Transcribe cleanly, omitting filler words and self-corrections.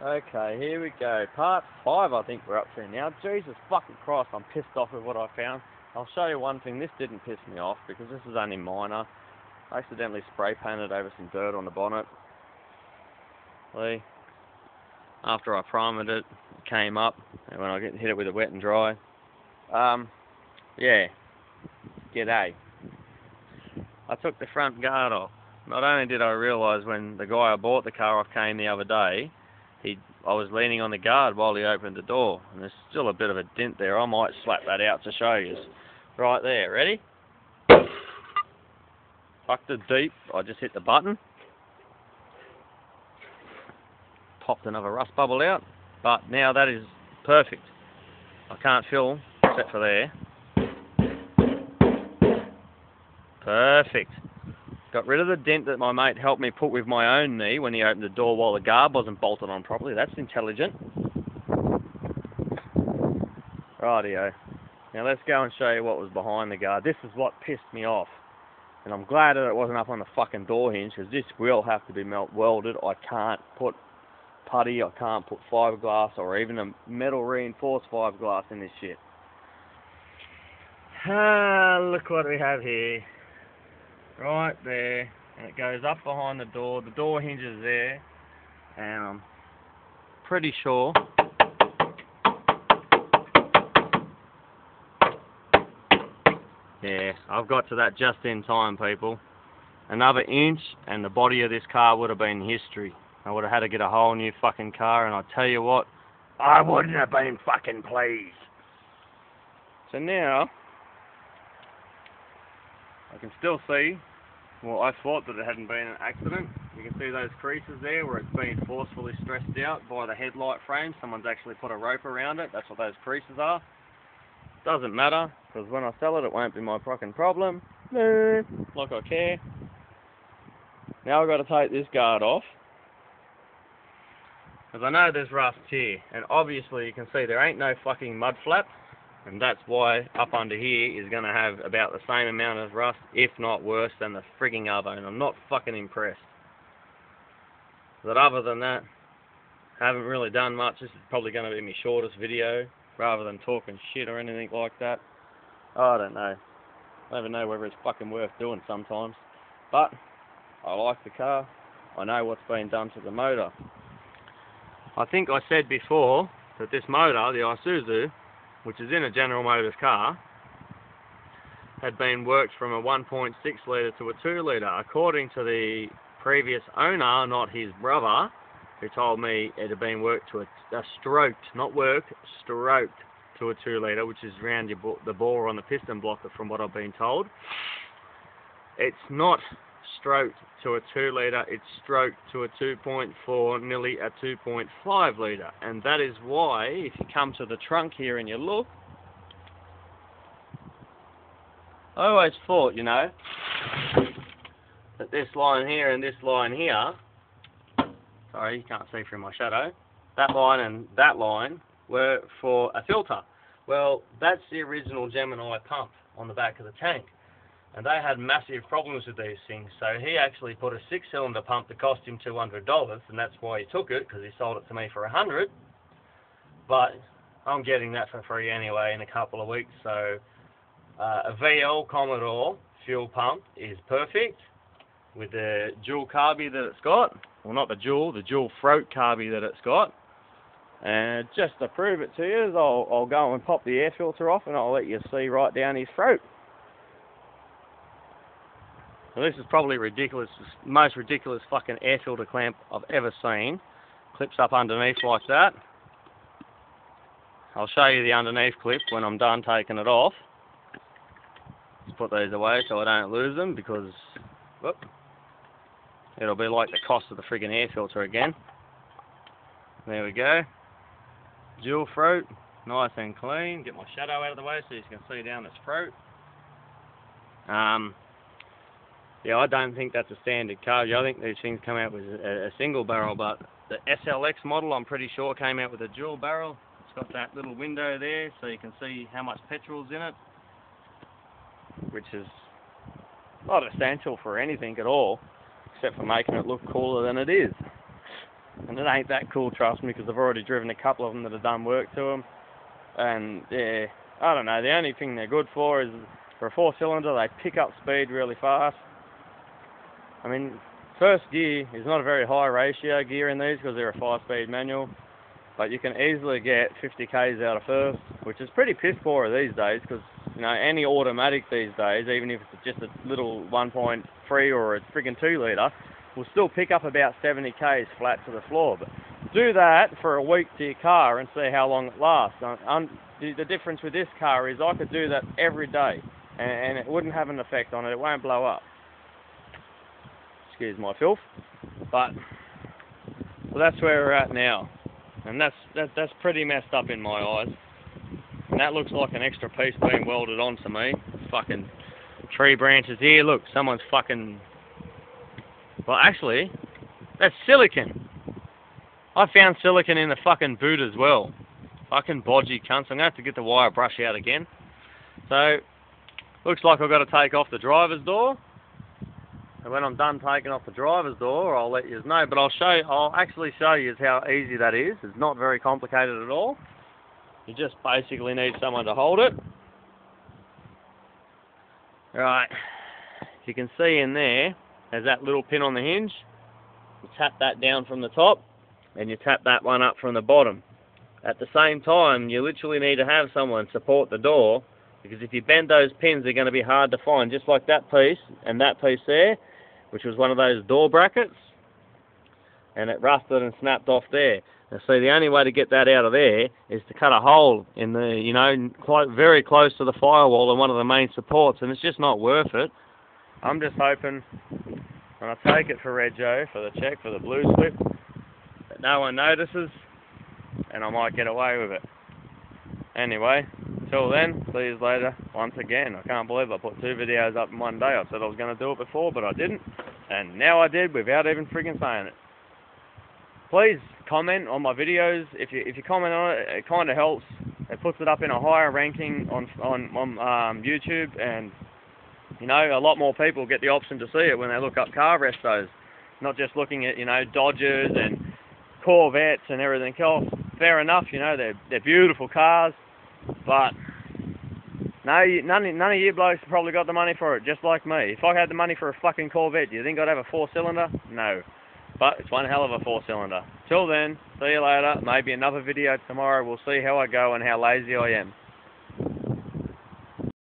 Okay, here we go. Part 5 I think we're up to now. Jesus fucking Christ, I'm pissed off with what I found. I'll show you one thing. This didn't piss me off because this is only minor. I accidentally spray painted over some dirt on the bonnet. See? After I primed it, it came up, and when I hit it with a wet and dry. Yeah. G'day. I took the front guard off. Not only did I realise when the guy I bought the car off came the other day, I was leaning on the guard while he opened the door, and there's still a bit of a dent there. I might slap that out to show you. Right there, ready? Fucked it deep. I just hit the button. Popped another rust bubble out, but now that is perfect. I can't feel except for there. Perfect. Got rid of the dent that my mate helped me put with my own knee when he opened the door while the guard wasn't bolted on properly. That's intelligent. Rightio. Now let's go and show you what was behind the guard. This is what pissed me off. And I'm glad that it wasn't up on the fucking door hinge, because this will have to be welded. I can't put putty, I can't put fiberglass or even a metal reinforced fiberglass in this shit. Look what we have here. Right there, and it goes up behind the door hinge is there, and I'm pretty sure yeah, I've got to that just in time, people. Another inch and the body of this car would have been history. I would have had to get a whole new fucking car, and I tell you what, I wouldn't have been fucking pleased. So now I can still see, well, I thought that it hadn't been an accident. You can see those creases there where it's been forcefully stressed out by the headlight frame. Someone's actually put a rope around it. That's what those creases are. Doesn't matter, because when I sell it, it won't be my fucking problem. No, like I care. Now I've got to take this guard off, because I know there's rust here, and obviously you can see there ain't no fucking mud flap. And that's why up under here is going to have about the same amount of rust, if not worse, than the frigging other. And I'm not fucking impressed. But other than that, I haven't really done much. This is probably going to be my shortest video, rather than talking shit or anything like that. I don't know. I don't even know whether it's fucking worth doing sometimes. But I like the car. I know what's been done to the motor. I think I said before that this motor, the Isuzu, which is in a General Motors car, had been worked from a 1.6 litre to a 2 litre. According to the previous owner, not his brother, who told me it had been worked to a stroked, not worked, stroked to a 2 litre, which is round the bore on the piston blocker from what I've been told. It's not stroked to a 2 litre, it's stroked to a 2.4, nearly a 2.5 litre. And that is why, if you come to the trunk here and you look, I always thought, you know, that this line here and this line here, sorry, you can't see through my shadow, that line and that line were for a filter. Well, that's the original Gemini pump on the back of the tank. And they had massive problems with these things, so he actually put a 6-cylinder pump that cost him $200, and that's why he took it, because he sold it to me for $100. But I'm getting that for free anyway in a couple of weeks, so a VL Commodore fuel pump is perfect with the dual carby that it's got. Well, not the dual throat carby that it's got. And just to prove it to you, I'll go and pop the air filter off, and I'll let you see right down his throat. Now, this is probably ridiculous, most ridiculous fucking air filter clamp I've ever seen. Clips up underneath like that. I'll show you the underneath clip when I'm done taking it off. Let's put these away so I don't lose them, because whoop, it'll be like the cost of the friggin' air filter again. There we go. Dual throat, nice and clean. Get my shadow out of the way so you can see down its throat. Yeah, I don't think that's a standard carby. I think these things come out with a single barrel, but the SLX model, I'm pretty sure, came out with a dual barrel. It's got that little window there so you can see how much petrol's in it, which is not essential for anything at all, except for making it look cooler than it is. And it ain't that cool, trust me, because I've already driven a couple of them that have done work to them. And yeah, I don't know, the only thing they're good for is for a 4-cylinder, they pick up speed really fast. I mean, first gear is not a very high ratio gear in these because they're a 5-speed manual, but you can easily get 50 k's out of first, which is pretty piss poor these days because, you know, any automatic these days, even if it's just a little 1.3 or a friggin' 2 litre, will still pick up about 70 k's flat to the floor. But do that for a week to your car and see how long it lasts. The difference with this car is I could do that every day and it wouldn't have an effect on it. It won't blow up. Excuse my filth. But well, that's where we're at now. And that's pretty messed up in my eyes. And that looks like an extra piece being welded onto me. Fucking tree branches here. Look, someone's fucking... Well, actually, that's silicon. I found silicon in the fucking boot as well. Fucking bodgy cunts. I'm going to have to get the wire brush out again. So, looks like I've got to take off the driver's door. And when I'm done taking off the driver's door, I'll let you know. But I'll actually show you how easy that is. It's not very complicated at all. You just basically need someone to hold it. Right. As you can see in there, there's that little pin on the hinge. You tap that down from the top, and you tap that one up from the bottom. At the same time, you literally need to have someone support the door, because if you bend those pins, they're going to be hard to find, just like that piece and that piece there, which was one of those door brackets, and it rusted and snapped off there. Now, see, the only way to get that out of there is to cut a hole in the, you know, very close to the firewall and one of the main supports, and it's just not worth it. I'm just hoping when I take it for Rego for the check for the blue slip that no one notices and I might get away with it. Anyway, till then, see you later once again. I can't believe I put 2 videos up in one day. I said I was going to do it before, but I didn't, and now I did without even friggin' saying it. Please comment on my videos. If you comment on it, it kind of helps. It puts it up in a higher ranking on YouTube, and you know, a lot more people get the option to see it when they look up car restos, not just looking at, you know, Dodgers and Corvettes and everything else. Fair enough, you know, they're beautiful cars, but none of you blokes have probably got the money for it, just like me. If I had the money for a fucking Corvette, do you think I'd have a 4-cylinder? No. But it's one hell of a 4-cylinder. Till then, see you later. Maybe another video tomorrow. We'll see how I go and how lazy I am.